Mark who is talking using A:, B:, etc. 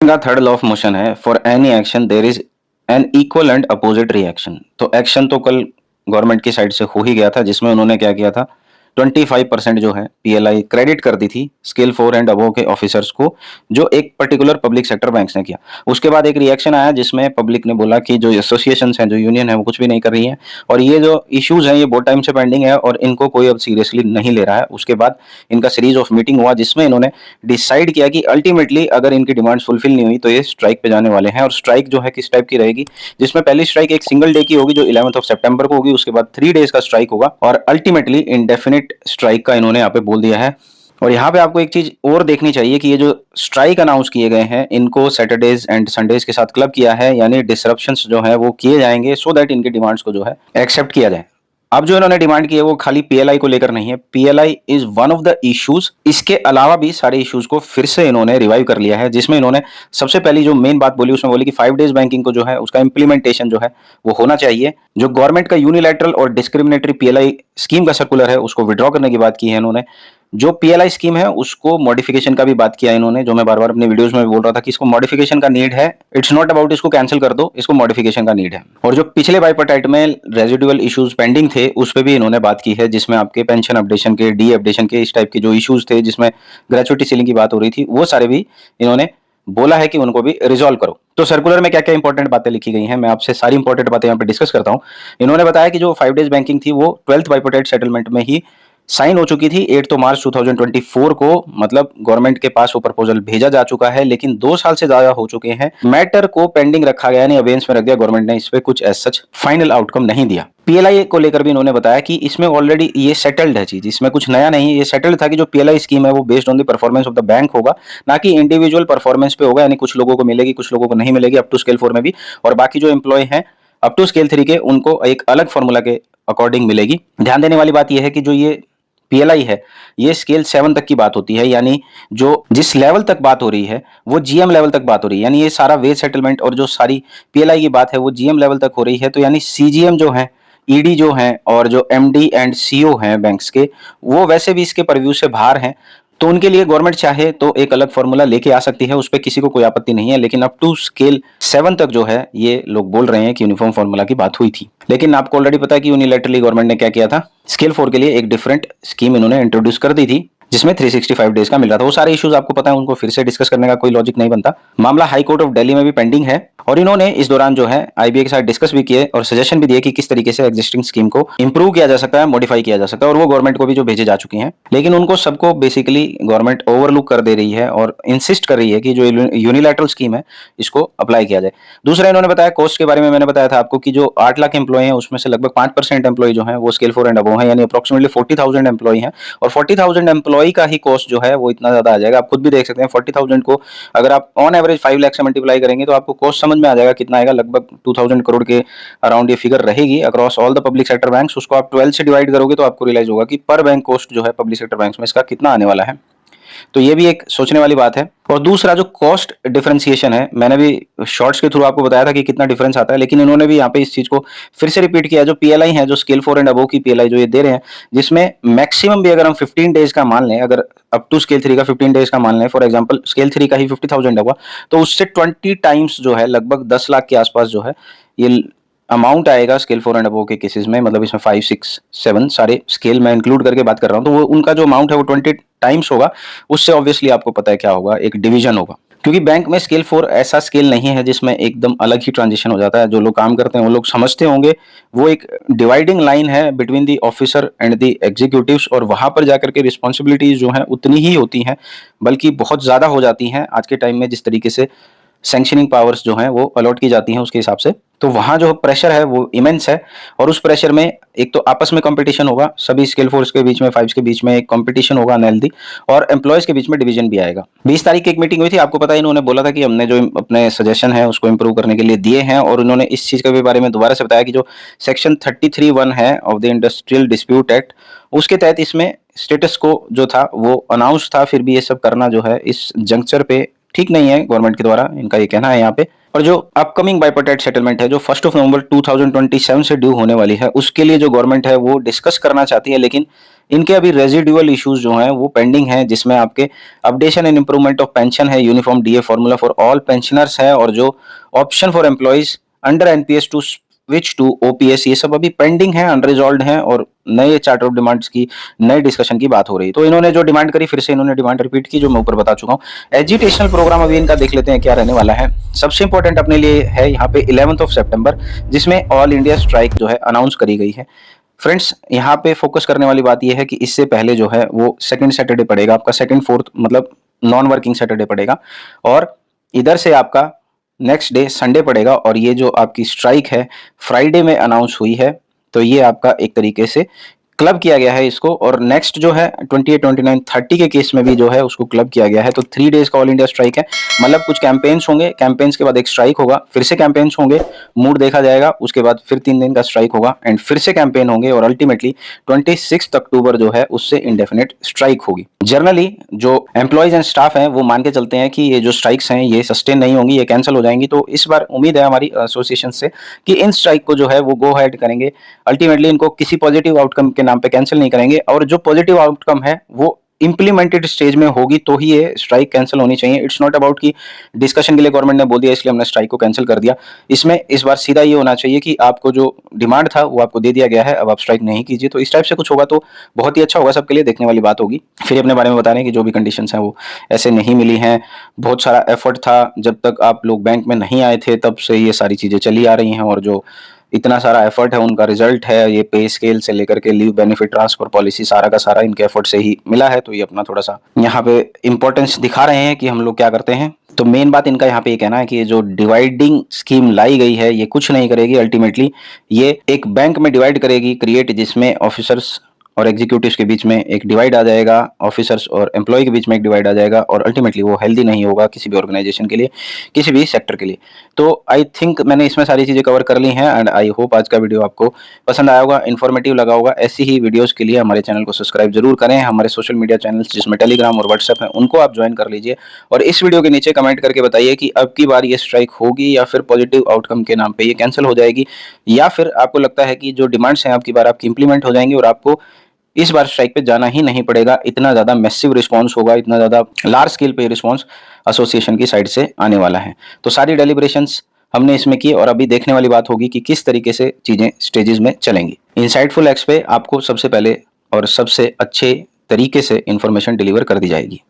A: का third law of motion है, for any action there is an equal and opposite reaction. तो action तो कल गवर्नमेंट की साइड से हो ही गया था, जिसमें उन्होंने क्या किया था, 25% जो है पीएलआई क्रेडिट कर दी थी स्केल 4 एंड अबव के ऑफिसर्स को, जो एक पर्टिकुलर पब्लिक सेक्टर बैंक्स ने किया। उसके बाद एक रिएक्शन आया जिसमें पब्लिक ने बोला कि जो एसोसिएशंस हैं, जो यूनियन है, वो कुछ भी नहीं कर रही है और ये जो इश्यूज हैं ये बहुत टाइम से पेंडिंग है और इनको कोई अब सीरियसली नहीं ले रहा है। उसके बाद इनका सीरीज ऑफ मीटिंग हुआ जिसमें इन्होंने डिसाइड किया कि अल्टीमेटली अगर इनकी डिमांड्स फुलफिल नहीं हुई तो ये स्ट्राइक पे जाने वाले हैं। और स्ट्राइक जो है किस टाइप की रहेगी, जिसमें पहली स्ट्राइक एक सिंगल डे की होगी जो 11 सितंबर को होगी, उसके बाद 3 डेज का स्ट्राइक होगा और अल्टीमेटली इंडेफिनिट स्ट्राइक का इन्होंने यहाँ पे बोल दिया है। और यहाँ पे आपको एक चीज और देखनी चाहिए कि ये जो स्ट्राइक अनाउंस किए गए हैं इनको सैटरडेज एंड संडेज के साथ क्लब किया है, यानी डिसरप्शंस जो है वो किए जाएंगे सो दैट इनकी डिमांड्स को जो है एक्सेप्ट किया जाए। अब जो इन्होंने डिमांड की है वो खाली पीएलआई को लेकर नहीं है, PLI is one of the issues, इसके अलावा भी सारे इश्यूज को फिर से इन्होंने रिवाइव कर लिया है। जिसमें इन्होंने सबसे पहली जो मेन बात बोली उसमें बोली कि 5 डेज बैंकिंग को जो है उसका इंप्लीमेंटेशन जो है वो होना चाहिए। जो गवर्नमेंट का यूनिलैटरल और डिस्क्रिमिनेटरी पीएलआई स्कीम का सर्कुलर है उसको विड्रॉ करने की बात की है इन्होंने। जो पीएलआई स्कीम है उसको मॉडिफिकेशन का भी बात किया इन्होंने, जो मैं बार बार अपने वीडियोस में भी बोल रहा था कि इसको मॉडिफिकेशन का नीड है। इट्स नॉट अबाउट इसको कैंसिल कर दो, इसको मॉडिफिकेशन का नीड है। और जो पिछले बाइपर्टाइट में रेजिडुअल इश्यूज पेंडिंग थे उस पर भी इन्होंने बात की है, जिसमें आपके पेंशन अपडेशन के, डी अपडेशन के, इस टाइप के जो इश्यूज थे जिसमें ग्रेचुइटी सीलिंग की बात हो रही थी, वो सारे भी इन्होंने बोला है कि उनको भी रिजॉल्व करो। तो सर्कुलर में क्या क्या इंपॉर्टेंट बातें लिखी गई हैं, मैं आपसे सारी इंपॉर्टेंट बातें यहाँ पे डिस्कस करता हूँ। इन्होंने बताया कि जो 5 डेज बैंकिंग थी वो 12th बाइपर्टाइट सेटलमेंट में ही साइन हो चुकी थी 8 मार्च 2024 को, मतलब गवर्नमेंट के पास वो प्रपोजल भेजा जा चुका है, लेकिन 2 साल से ज्यादा हो चुके हैं। मैटर को पेंडिंग रखा गया, यानी अबेंस में रख दिया गवर्नमेंट ने, इस पे कुछ एज सच फाइनल आउटकम नहीं दिया। पीएलआई को लेकर भी इन्होंने बताया कि इसमें ऑलरेडी ये सेटल्ड है चीज, इसमें कुछ नया नहीं, ये सेटल्ड था कि जो पीएलआई स्कीम है वो based on the performance of the bank होगा, ना कि इंडिविजुअल परफॉर्मेंस पे होगा। यानी कुछ लोगों को मिलेगी, कुछ लोगों को नहीं मिलेगी, अप टू स्केल 4 में भी, और बाकी जो एम्प्लॉय हैं अप टू स्केल 3 के उनको एक अलग फॉर्मूला के अकॉर्डिंग मिलेगी। ध्यान देने वाली बात यह है कि जो ये पीएलआई है ये स्केल 7 तक की बात होती है, यानी जो जिस लेवल तक बात हो रही है वो जीएम लेवल तक बात हो रही है। यानी ये सारा वेज सेटलमेंट और जो सारी पीएलआई की बात है वो जीएम लेवल तक हो रही है। तो यानी सीजीएम जो है, ईडी जो है और जो एमडी एंड सीओ हैं बैंक्स के, वो वैसे भी इसके परव्यू से बाहर हैं। तो उनके लिए गवर्नमेंट चाहे तो एक अलग फॉर्मूला लेके आ सकती है, उस पर किसी को कोई आपत्ति नहीं है। लेकिन अप टू स्केल 7 तक जो है ये लोग बोल रहे हैं कि यूनिफॉर्म फॉर्मूला की बात हुई थी। लेकिन आपको ऑलरेडी पता है कि यूनिलैटरली गवर्नमेंट ने क्या किया था, स्केल 4 के लिए एक डिफरेंट स्कीम इन्होंने इंट्रोड्यूस कर दी थी जिसमें 365 डेज का मिल रहा था। वो सारे इश्यूज आपको पता है, उनको फिर से डिस्कस करने का कोई लॉजिक नहीं बनता। मामला हाई कोर्ट ऑफ दिल्ली में भी पेंडिंग है और इन्होंने इस दौरान जो है आईबीए के साथ डिस्कस भी किए और सजेशन भी दिए कि किस तरीके से एग्जिस्टिंग स्कीम को इंप्रूव किया जा सकता है, मॉडिफाई किया जा सकता है, और वो गवर्नमेंट को भी जो भेजे जा चुके हैं। लेकिन उनको सबको बेसिकली गवर्नमेंट ओवरलुक कर दे रही है और इंसिस्ट कर रही है कि जो यूनिलैटरल स्कीम है इसको अप्लाई किया जाए। दूसरा इन्होंने बताया कॉस्ट के बारे में, मैंने बताया था आपको कि जो 8 लाख एम्प्लॉय हैं उसमें से लगभग 5% एम्प्लॉय जो है वो स्केल 4 एंड अबव है, यानी अप्रोक्सीमेटली 40,000 एम्प्लॉय हैं और 40,000 एम्प्लॉय का ही कॉस्ट जो है वो इतना ज्यादा आ जाएगा। आप खुद भी देख सकते हैं 40,000 को अगर आप ऑन एवरेज 5 लाख से मल्टीप्लाई करेंगे तो आपको कॉस्ट समझ में आ जाएगा कितना आएगा। लगभग 2000 करोड़ के अराउंड ये फिगर रहेगी across all the public sector banks. उसको आप 12 से डिवाइड करोगे तो आपको रियलाइज होगा कि पर बैंक कॉस्ट जो है पब्लिक सेक्टर बैंक्स में इसका कितना आने वाला है। तो ये भी एक सोचने वाली बात है। और दूसरा जो कॉस्ट डिफरेंशिएशन है, मैंने भी शॉर्ट्स के थ्रू आपको बताया था कि कितना डिफरेंस आता है, लेकिन इन्होंने भी यहाँ पे इस चीज को फिर से रिपीट किया। जो पीएलआई है, जो स्केल 4 एंड अबव की पीएलआई जो ये दे रहे हैं, जिसमें मैक्सिमम भी अगर हम 15 डेज का मान लें, अगर अप टू स्केल 3 का 15 डेज का मान लें, फॉर एग्जांपल स्केल 3 का ही 50,000 हुआ, तो उससे 20 टाइम्स जो है लगभग 10 लाख के आसपास जो है ये अमाउंट आएगा स्केल 4 एंड अबव के केसेस में। मतलब इसमें 5, 6, 7 सारे स्केल में इंक्लूड करके बात कर रहा हूं, तो वो उनका जो अमाउंट है वो 20 टाइम्स होगा। उससे ऑब्वियसली आपको पता है क्या होगा, एक डिवीजन होगा, क्योंकि बैंक में स्केल 4 ऐसा स्केल नहीं है जिसमें एकदम अलग ही ट्रांजिशन हो जाता है। जो लोग काम करते हैं वो लोग समझते होंगे, वो एक डिवाइडिंग लाइन है between the officer and the executives, और वहां पर जाकर के रिस्पॉन्सिबिलिटीज जो है उतनी ही होती हैं, बल्कि बहुत ज्यादा हो जाती हैं आज के टाइम में, जिस तरीके से सैंक्शनिंग पावर्स जो हैं वो अलॉट की जाती हैं उसके हिसाब से। तो वहां जो प्रेशर है वो इमेंस है, और उस प्रेशर में एक तो आपस में कंपटीशन होगा, सभी स्केल 4 के बीच में, 5 के बीच में एक कंपटीशन होगा अनहेल्दी, और एम्प्लॉयज के बीच में डिवीजन भी आएगा। 20 तारीख की एक मीटिंग हुई थी, आपको पता है इन्होंने बोला था कि हमने जो अपने सजेशन है उसको इंप्रूव करने के लिए दिए हैं, और उन्होंने इस चीज के बारे में दोबारा से बताया कि जो सेक्शन 33(1) है of the industrial dispute act, उसके तहत इसमें स्टेटस को जो था वो अनाउंस था, फिर भी ये सब करना जो है इस जंक्चर पे ठीक नहीं है गवर्नमेंट के द्वारा, इनका ये कहना है यहाँ पे। और जो अपकमिंग बाइपोटेट सेटलमेंट है जो 1 नवंबर 2027 से ड्यू होने वाली है, उसके लिए जो गवर्नमेंट है वो डिस्कस करना चाहती है, लेकिन इनके अभी रेजिडुअल इश्यूज जो हैं वो पेंडिंग हैं, जिसमें आपके updation and improvement of pension है, uniform DA formula for all pensioners है, और जो option for employees under NPS to switch to OPS, ये सब अभी पेंडिंग है, अनरिजॉल्व है, और नए चार्टर ऑफ डिमांड्स की नए डिस्कशन की बात हो रही है। तो इन्होंने जो डिमांड करी, फिर से इन्होंने डिमांड रिपीट की, जो मैं ऊपर बता चुका हूँ। एजुकेशनल प्रोग्राम अभी इनका देख लेते हैं क्या रहने वाला है। सबसे इंपॉर्टेंट अपने लिए है यहाँ पे 11 सितंबर, जिसमें ऑल इंडिया स्ट्राइक जो है अनाउंस करी गई है। फ्रेंड्स, यहाँ पे फोकस करने वाली बात यह है कि इससे पहले जो है वो सेकंड सैटरडे पड़ेगा, आपका सेकंड फोर्थ मतलब नॉन वर्किंग सैटरडे पड़ेगा, और इधर से आपका नेक्स्ट डे संडे पड़ेगा, और ये जो आपकी स्ट्राइक है फ्राइडे में अनाउंस हुई है। तो ये आपका एक तरीके से क्लब किया गया है इसको, और नेक्स्ट जो है 28, 29, 30 के केस में भी जो है उसको क्लब किया गया है। तो 3 डेज का ऑल इंडिया स्ट्राइक है, मतलब कुछ कैंपेन्स होंगे, कैंपेन्स के बाद एक स्ट्राइक होगा, फिर से कैंपेन्स होंगे, मूड देखा जाएगा, उसके बाद फिर 3 दिन का स्ट्राइक होगा, एंड फिर से कैंपेन होंगे, और अल्टीमेटली 26 अक्टूबर जो है उससे इंडेफिनेट स्ट्राइक होगी। जनरली जो एम्प्लॉयज एंड स्टाफ हैं वो मान के चलते हैं कि ये जो स्ट्राइक्स हैं ये सस्टेन नहीं होंगी, ये कैंसिल हो जाएंगी। तो इस बार उम्मीद है हमारी एसोसिएशन से कि इन स्ट्राइक को जो है वो गो अहेड करेंगे, अल्टीमेटली इनको किसी पॉजिटिव आउटकम के नाम पे कैंसिल नहीं करेंगे, और जो पॉजिटिव आउटकम है वो इंप्लीमेंटेड स्टेज में होगी तो ही ये स्ट्राइक कैंसिल होनी चाहिए। इट्स नॉट अबाउट कि डिस्कशन के लिए गवर्नमेंट ने बोल दिया इसलिए हमने स्ट्राइक को कैंसिल कर दिया। इसमें इस बार सीधा ये होना चाहिए कि आपको जो डिमांड था वो आपको दे दिया गया है, अब आप स्ट्राइक नहीं कीजिए। तो इस टाइप से कुछ होगा तो बहुत ही अच्छा होगा, सबके लिए देखने वाली बात होगी। फिर अपने बारे में बता रहे हैं कि जो भी कंडीशंस हैं वो ऐसे नहीं मिली हैं, बहुत सारा एफर्ट था, जब तक आप लोग बैंक में नहीं आए थे तब से ये सारी चीज़ें चली आ रही हैं, और जो इतना सारा एफर्ट है उनका रिजल्ट है ये पे स्केल से लेकर के लीव बेनिफिट ट्रांसफर पॉलिसी, सारा का सारा इनके एफर्ट से ही मिला है। तो ये अपना थोड़ा सा यहाँ पे इंपॉर्टेंस दिखा रहे हैं कि हम लोग क्या करते हैं। तो मेन बात इनका यहाँ पे ये कहना है कि ये जो डिवाइडिंग स्कीम लाई गई है ये कुछ नहीं करेगी, अल्टीमेटली ये एक बैंक में डिवाइड करेगी क्रिएट, जिसमें ऑफिसर्स और एग्जीक्यूटिव्स के बीच में एक डिवाइड आ जाएगा, ऑफिसर्स और एम्प्लॉय के बीच में एक डिवाइड आ जाएगा, और अल्टीमेटली वो हेल्दी नहीं होगा किसी भी ऑर्गेनाइजेशन के लिए, किसी भी सेक्टर के लिए। तो आई थिंक मैंने इसमें सारी चीज़ें कवर कर ली हैं, एंड आई होप आज का वीडियो आपको पसंद आया होगा, इन्फॉर्मेटिव लगा होगा। ऐसी ही वीडियोज़ के लिए हमारे चैनल को सब्सक्राइब जरूर करें। हमारे सोशल मीडिया चैनल्स जिसमें टेलीग्राम और व्हाट्सएप है उनको आप ज्वाइन कर लीजिए, और इस वीडियो के नीचे कमेंट करके बताइए कि अब की बार ये स्ट्राइक होगी या फिर पॉजिटिव आउटकम के नाम पर ये कैंसिल हो जाएगी, या फिर आपको लगता है कि जो डिमांड्स हैं आपकी बार आपकी इंप्लीमेंट हो जाएंगी और आपको इस बार स्ट्राइक पे जाना ही नहीं पड़ेगा। इतना ज़्यादा मैसिव रिस्पांस होगा, इतना ज़्यादा लार्ज स्केल पे रिस्पांस एसोसिएशन की साइड से आने वाला है। तो सारी डेलिब्रेशंस हमने इसमें की, और अभी देखने वाली बात होगी कि किस तरीके से चीज़ें स्टेजेस में चलेंगी। इनसाइटफुल एक्स पे आपको सबसे पहले और सबसे अच्छे तरीके से इंफॉर्मेशन डिलीवर कर दी जाएगी।